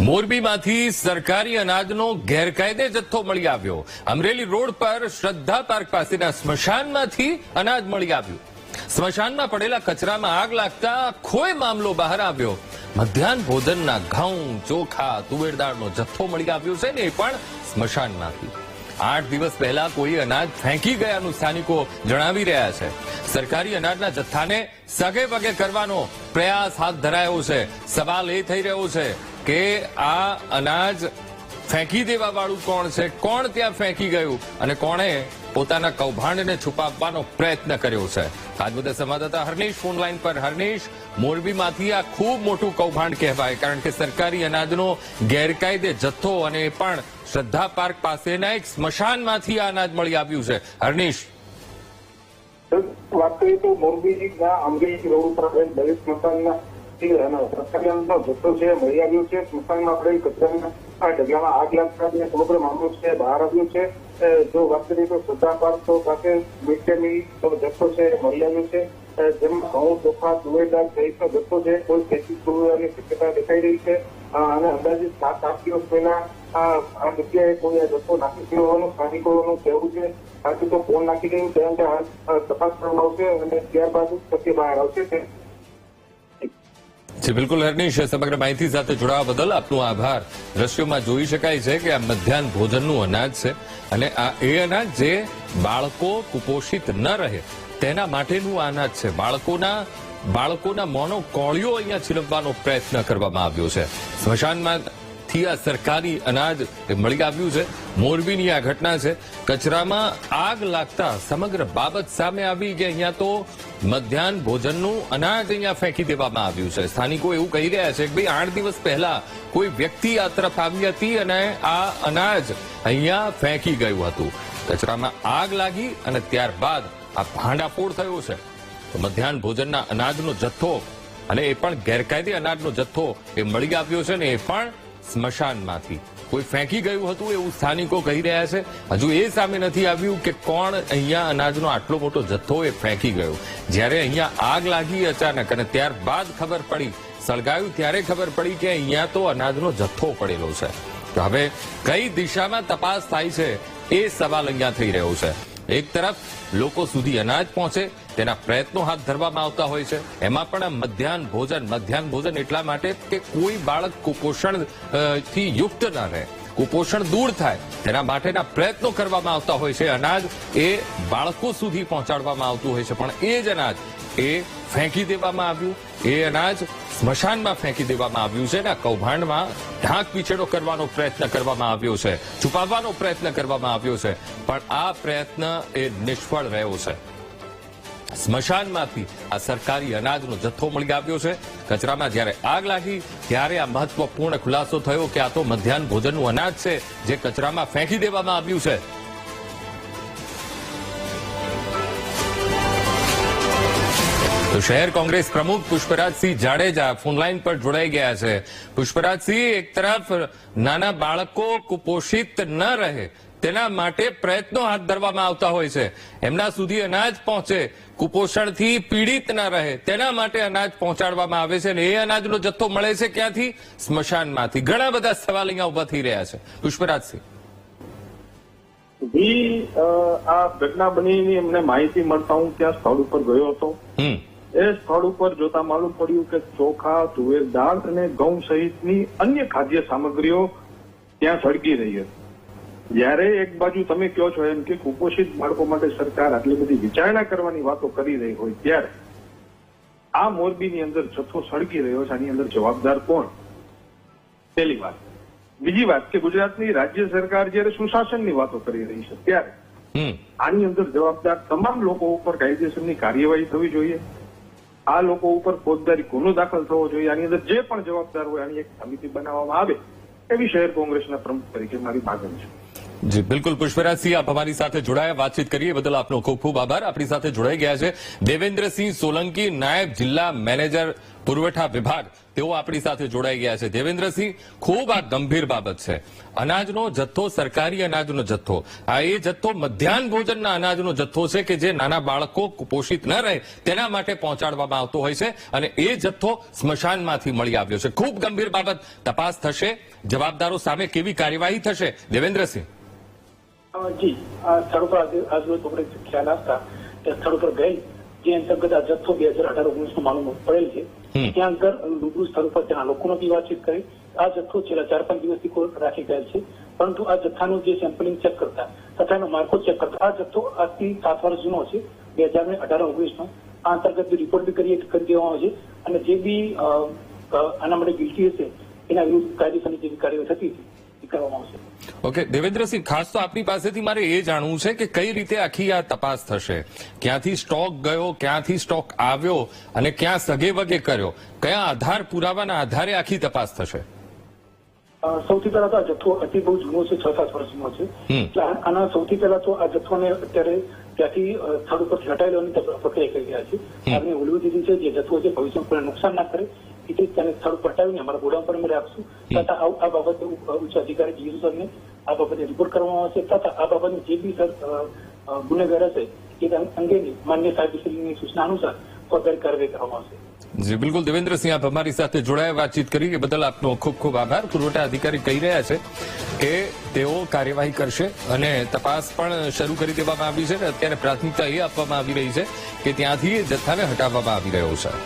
મોરબીમાંથી સરકારી અનાજનો ગેરકાયદે જથ્થો મળી આવ્યો. અમરેલી રોડ પર શ્રદ્ધા પાર્ક પાસેના સ્મશાનમાંથી અનાજ મળી આવ્યું. સ્મશાનમાં પડેલા કચરામાં આગ લાગતા આખોય મામલો બહાર આવ્યો. મધ્યાહન ભોજનના ઘઉં, ચોખા, તુવેર દાળનો જથ્થો મળી આવ્યો છે ને એ પણ સ્મશાનમાંથી. 8 દિવસ પહેલા કોઈ અનાજ ફેંકી ગયાનું સ્થાનિકો જણાવી રહ્યા છે. સરકારી અનાજના જથ્થાને સગે વગે કરવાનો પ્રયાસ હાથ ધરાયો છે. સવાલ એ થઈ રહ્યો છે કે આ અનાજ ફેંકી દેવા વાળું કોણ છે, કોણ ત્યાં ફેંકી ગયું અને કોણે પોતાના કૌભાંડને છુપાવવાનો પ્રયત્ન કર્યો છે. આજ મુદ્દે સંવાદદાતા હર્નિશ ફોન લાઈન પર. હર્નિશ, મોરબીમાંથી આ ખૂબ મોટું કૌભાંડ કહેવાય, કારણ કે સરકારી અનાજનો ગેરકાયદે જથ્થો અને એ પણ શ્રદ્ધા પાર્ક પાસેના એક સ્મશાનમાંથી આ અનાજ મળી આવ્યું છે. હર્નિશ, વાત કરીએ તો મોરબીના અમરેલી રોડ ઉપર દલિત સ્મશાનના સરકારી અનાજનો જથ્થો છે મળી આવ્યો છે. સ્મશાનમાં પડેલ કચરાના ઢગલામાં આગ લાગતા સમગ્ર મામલો છે બહાર આવ્યો છે. જો વાત કરીએ તો શ્રદ્ધા પાર્ક પાસે મિડ જથ્થો છે મળી આવ્યો છે, જેમાં ઘઉં, ચોખા, તુવેર દાળ સહિતનો જથ્થો છે. કોઈ ખેતી કરવાની શક્યતા દેખાઈ રહી છે અને અંદાજિત 7-8 દિવસ પહેલા આ જગ્યાએ કોઈ જથ્થો નાખી ગયો હોવાનું સ્થાનિકોનું કહેવું છે. બાકી તો ફોન નાખી ગયું ત્યાં તપાસ કરવામાં આવશે અને ત્યારબાદ સત્ય બહાર આવશે. જી બિલકુલ હર્નિશ, સમગ્ર માહિતી સાથે જોડાવા બદલ આપનો આભાર. દ્રશ્યોમાં જોઈ શકાય છે કે આ મધ્યાહન ભોજનનું અનાજ છે અને આ એ અનાજ જે બાળકો કુપોષિત ન રહે તેના માટેનું આ અનાજ છે. બાળકોના મોંનો કોળિયો અહીંયા છીલવવાનો પ્રયત્ન કરવામાં આવ્યો છે. સ્મશાનમાંથી આ સરકારી અનાજ મળી આવ્યું છે. મોરબીની આ ઘટના છે. કચરામાં આગ લાગતા સમગ્ર બાબત સામે આવી કે અહીંયા તો મધ્યાહન ભોજનનું અનાજ અહીંયા ફેંકી દેવામાં આવ્યું છે. સ્થાનિકો એવું કહી રહ્યા છે કે ભાઈ 8 દિવસ પહેલા કોઈ વ્યક્તિ આ તરફ આવી હતી અને આ અનાજ અહીંયા ફેંકી ગયું હતું. કચરામાં આગ લાગી અને ત્યારબાદ આ ભાંડાફોડ થયો છે. તો મધ્યાહન ભોજનના અનાજનો જથ્થો અને એ પણ ગેરકાયદે અનાજનો જથ્થો એ મળી આવ્યો છે ને એ પણ સ્મશાનમાંથી. કોઈ ફેંકી ગયું હતું એવું સ્થાનિકો કહી રહ્યા છે. હજુ એ સામે નથી આવ્યું કે કોણ અહીંયા અનાજનો આટલો મોટો જથ્થો એ ફેંકી ગયો. જ્યારે અહીંયા આગ લાગી અચાનક અને ત્યારબાદ ખબર પડી, સળગાયું ત્યારે ખબર પડી કે અહીંયા તો અનાજનો જથ્થો પડેલો છે. તો હવે કઈ દિશામાં તપાસ થાય છે એ સવાલ અહીંયા થઈ રહ્યો છે. એક તરફ લોકો સુધી અનાજ પહોંચે તેના પ્રયત્નો હાથ ધરવામાં આવતા હોય છે. એમાં પણ આ મધ્યાહન ભોજન એટલા માટે કે કોઈ બાળક કુપોષણ થી યુક્ત ન રહે, કુપોષણ દૂર થાય તેના માટેના પ્રયત્નો કરવામાં આવતા હોય છે. અનાજ એ બાળકો સુધી પહોંચાડવામાં આવતું હોય છે, પણ એ જ અનાજ એ ફેંકી દેવામાં આવ્યું. એ અનાજ સ્મશાનમાં ફેંકી દેવામાં આવ્યું છે ને કૌભાંડમાં ઢાંક પીછેડો કરવાનો પ્રયત્ન કરવામાં આવ્યો છે, છુપાવવાનો પ્રયત્ન કરવામાં આવ્યો છે, પણ આ પ્રયત્ન એ નિષ્ફળ રહ્યો છે. સ્મશાનમાંથી આ સરકારી અનાજનો જથ્થો મળી આવ્યો છે. કચરામાં જ્યારે આગ લાગી ત્યારે આ મહત્વપૂર્ણ ખુલાસો થયો કે આ તો મધ્યાહન ભોજનનું અનાજ છે જે કચરામાં ફેંકી દેવામાં આવ્યું છે. તો શહેર કોંગ્રેસ પ્રમુખ પુષ્પરાજસિંહ જાડેજા ફોનલાઈન પર જોડાઈ ગયા છે. પુષ્પરાજસિંહ, એક તરફ નાના બાળકો કુપોષિત ન રહે તેના માટે પ્રયત્નો હાથ ધરવામાં આવતા હોય છે, એમના સુધી અનાજ પહોંચે, કુપોષણથી પીડિત ન રહે તેના માટે અનાજ પહોંચાડવામાં આવે છે અને એ અનાજનો જથ્થો મળે છે ક્યાંથી? સ્મશાનમાંથી. ઘણા બધા સવાલ અહીંયા ઉભા થઈ રહ્યા છે. પુષ્પરાજસિંહ, આ ઘટના બનીની અમને માહિતી મળતા હું ત્યાં સ્થળ ઉપર ગયો હતો. એ સ્થળ ઉપર જોતા માલુમ પડ્યું કે ચોખા, તુવેર દાળ અને ઘઉં સહિતની અન્ય ખાદ્ય સામગ્રીઓ ત્યાં સળગી રહી હતી. જયારે એક બાજુ તમે કહો છો એમ કે કુપોષિત બાળકો માટે સરકાર આટલી બધી વિચારણા કરવાની વાતો કરી રહી હોય ત્યારે આ મોરબીની અંદર જથ્થો સળગી રહ્યો છે. આની અંદર જવાબદાર કોણ? પહેલી વાત. બીજી વાત કે ગુજરાતની રાજ્ય સરકાર જયારે સુશાસનની વાતો કરી રહી છે ત્યારે આની અંદર જવાબદાર તમામ લોકો ઉપર કાયદેસરની કાર્યવાહી થવી જોઈએ. આ લોકો ઉપર ફોજદારી ગુનો દાખલ થવો જોઈએ. આની અંદર જે પણ જવાબદાર હોય આની એક સમિતિ બનાવવામાં આવે એવી શહેર કોંગ્રેસના પ્રમુખ તરીકે મારી માંગણી છે. જી બિલકુલ પુષ્પરાજસિંહ, આપ અમારી સાથે જોડાયા, વાતચીત કરીએ બદલ આપનો ખૂબ ખૂબ આભાર. આપણી સાથે જોડાઈ ગયા છે દેવેન્દ્રસિંહ સોલંકી, નાયબ જિલ્લા મેનેજર પુરવઠા વિભાગ તેઓ આપણી સાથે જોડાઈ ગયા છે. દેવેન્દ્રસિંહ, ખૂબ આ ગંભીર બાબત છે. અનાજનો જથ્થો, સરકારી અનાજનો જથ્થો, આ એ જથ્થો મધ્યાહન ભોજનના અનાજનો જથ્થો છે કે જે નાના બાળકો કુપોષિત ન રહે તેના માટે પહોંચાડવામાં આવતો હોય છે અને એ જથ્થો સ્મશાનમાંથી મળી આવ્યો છે. ખૂબ ગંભીર બાબત. તપાસ થશે, જવાબદારો સામે કેવી કાર્યવાહી થશે? દેવેન્દ્રસિંહ. જી, આ સ્થળ પર આજરોજ બપોરે ખ્યાલ આવતા તે સ્થળ પર ગઈ, જે અંતર્ગત આ જથ્થો 2018-19 માલુમ પડેલ છે. ત્યાં આગળ રૂબરૂ સ્થળ પર તેના લોકોની વાતચીત કરી. આ જથ્થો છેલ્લા 4-5 દિવસથી રાખી ગયેલ છે, પરંતુ આ જથ્થાનું જે સેમ્પલિંગ ચેક કરતા તથા એનો માળખો ચેક કરતા આ જથ્થો આજથી 7 વર્ષ જૂનો છે, 2018-19 નો. આ અંતર્ગત રિપોર્ટ બી કરી દેવામાં આવે છે અને જે બી આના માટે ગિલ્ટી હશે એના વિરુદ્ધ કાયદેસરની જે કાર્યવાહી થતી હતી એ કરવામાં આવશે. ઓકે દેવેન્દ્રસિંહ, ખાસ તો આપની પાસેથી મારે એ જાણવું છે કે કઈ રીતે આખી આ તપાસ થશે? ક્યાંથી સ્ટોક ગયો, ક્યાંથી સ્ટોક આવ્યો અને ક્યાં સગે વગે કર્યો? કયા આધાર પુરાવાના આધારે આખી તપાસ થશે? સૌથી પહેલા તો આ જથ્થો અતિ બહુ જૂનો છે, 6-7 વર્ષ જૂનો છે. એટલે આના સૌથી પહેલા તો આ જથ્થોને અત્યારે ત્યાંથી સ્થળ ઉપરથી હટાવી લેવાની પ્રક્રિયા કરી રહ્યા છે. આપણે ઓલવી દીધી છે, જે જથ્થો છે ભવિષ્યમાં કોઈને નુકસાન ના કરે એટલે તેને સ્થળ ઉપર હટાવીને અમારા ગોડાઉન પર અમે રાખશું. તથા આ બાબતે ઉચ્ચ અધિકારી ડીએમ સરને આ બાબતે રિપોર્ટ કરવામાં આવશે તથા આ બાબતની જે બી ગુનેગાર હશે એ અંગેની માન્ય સાહેબશ્રીની સૂચના અનુસાર ફોજદારી કાર્યવાહી કરવામાં આવશે. જી બિલકુલ દેવેન્દ્રસિંહ, આપ અમારી સાથે જોડાયા, વાતચીત કરી એ બદલ આપનો ખૂબ ખૂબ આભાર. પુરવઠા અધિકારી કહી રહ્યા છે કે તેઓ કાર્યવાહી કરશે અને તપાસ પણ શરૂ કરી દેવામાં આવી છે. અત્યારે પ્રાથમિકતા એ આપવામાં આવી રહી છે કે ત્યાંથી જથ્થાને હટાવવામાં આવી રહ્યો છે.